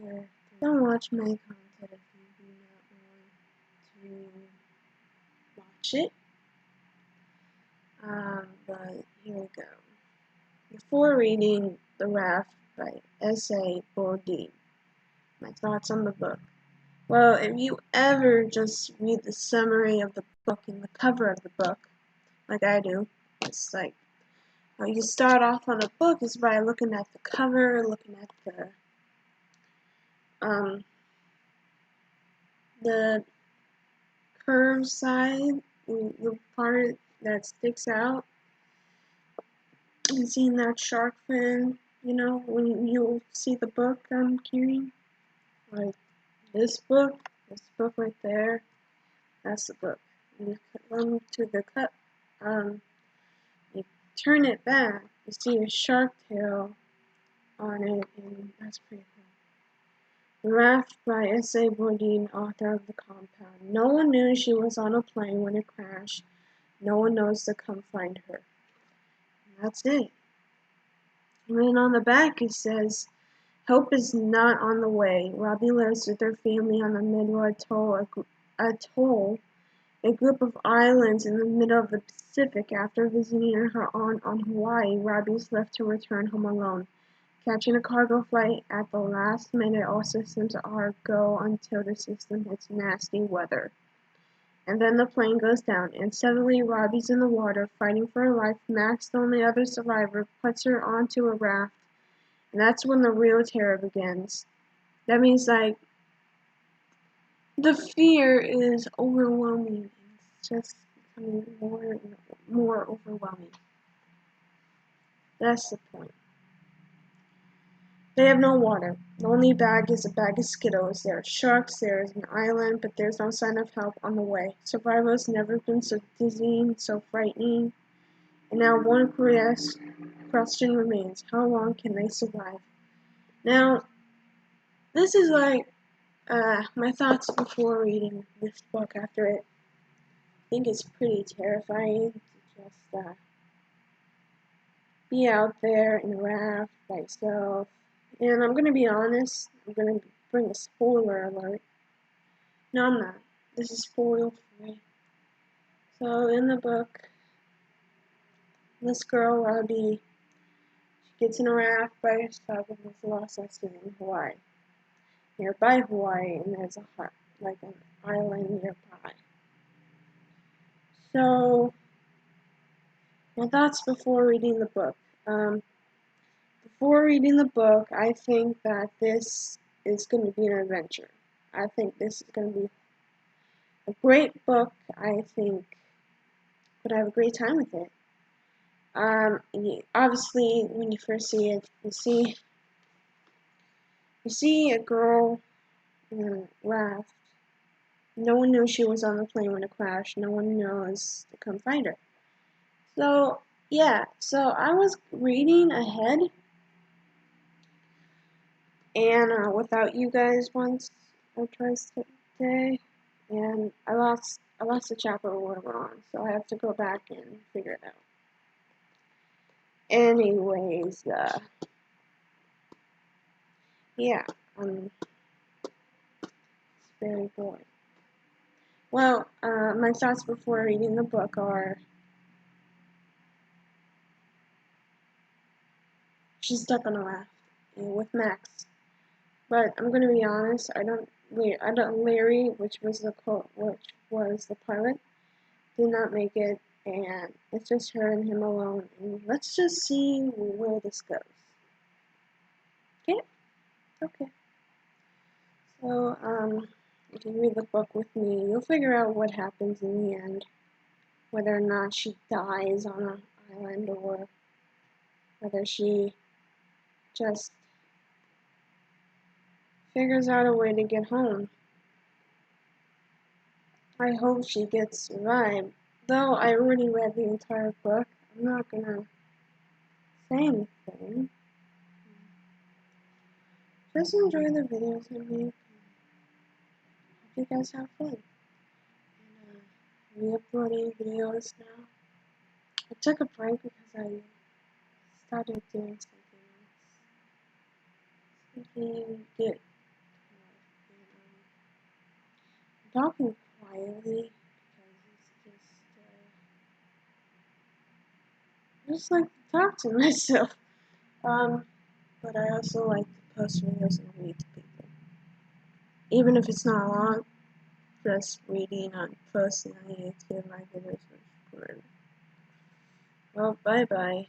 character. Don't watch my content if you do not want to watch it. But here we go. Before reading The Raft by S.A. Bourdain, my thoughts on the book. Well, if you ever just read the summary of the book and the cover of the book, like I do, it's like how you start off on a book is by looking at the cover, looking at the curved side, the part that sticks out, and seeing that shark fin, when you see the book I'm carrying, like this book right there, that's the book. You come to the cut, you turn it back, you see a shark tail on it, and that's pretty cool. The Raft by S.A. Bourdain, author of The Compound. No one knew she was on a plane when it crashed. No one knows to come find her. And that's it. And then on the back it says, help is not on the way. Robbie lives with her family on the Midway Atoll, a group of islands in the middle of the Pacific. After visiting her aunt on Hawaii, Robbie is left to return home alone. Catching a cargo flight at the last minute, all systems are go until the system hits nasty weather. And then the plane goes down, and suddenly Robbie's in the water, fighting for her life. Max, the only other survivor, puts her onto a raft, and that's when the real terror begins. That means, like, the fear is overwhelming. It's just becoming more and more overwhelming. That's the point. They have no water. The only bag is a bag of Skittles. There are sharks, there is an island, but there's no sign of help on the way. Survival has never been so dizzying, so frightening. And now one question remains. How long can they survive? Now, this is like my thoughts before reading this book after it. I think it's pretty terrifying to just be out there in a raft by yourself. And I'm going to be honest, I'm going to bring a spoiler alert. No, I'm not. This is spoil free. So, in the book, this girl, Robbie, she gets in a raft by herself and is lost at sea in Hawaii. Nearby Hawaii, and there's an island nearby. So, my thoughts before reading the book. Before reading the book, I think that this is going to be an adventure. I think this is going to be a great book. I think but I have a great time with it. Obviously, when you first see it, you see a girl in a raft. No one knew she was on the plane when it crashed. No one knows to come find her. So, yeah. So I was reading ahead, and without you guys once or twice today, and I lost the chapter we were on, so I have to go back and figure it out. Anyways, yeah, it's very boring. Well, my thoughts before reading the book are, she's stuck on a raft with Max. But I'm gonna be honest, Larry, which was the pilot, did not make it, and it's just her and him alone. And let's just see where this goes. Okay. So, if you read the book with me, you'll figure out what happens in the end. Whether or not she dies on an island, or whether she just figures out a way to get home. I hope she gets survived. Though I already read the entire book, I'm not gonna say anything. Just enjoy the videos I make. Hope you guys have fun. And re-uploading videos now. I took a break because I started doing something else. talking quietly because I just like to talk to myself. Um, but I also like to post videos and read to people, even if it's not long. Just reading and posting on YouTube my videos are important. Well, bye bye.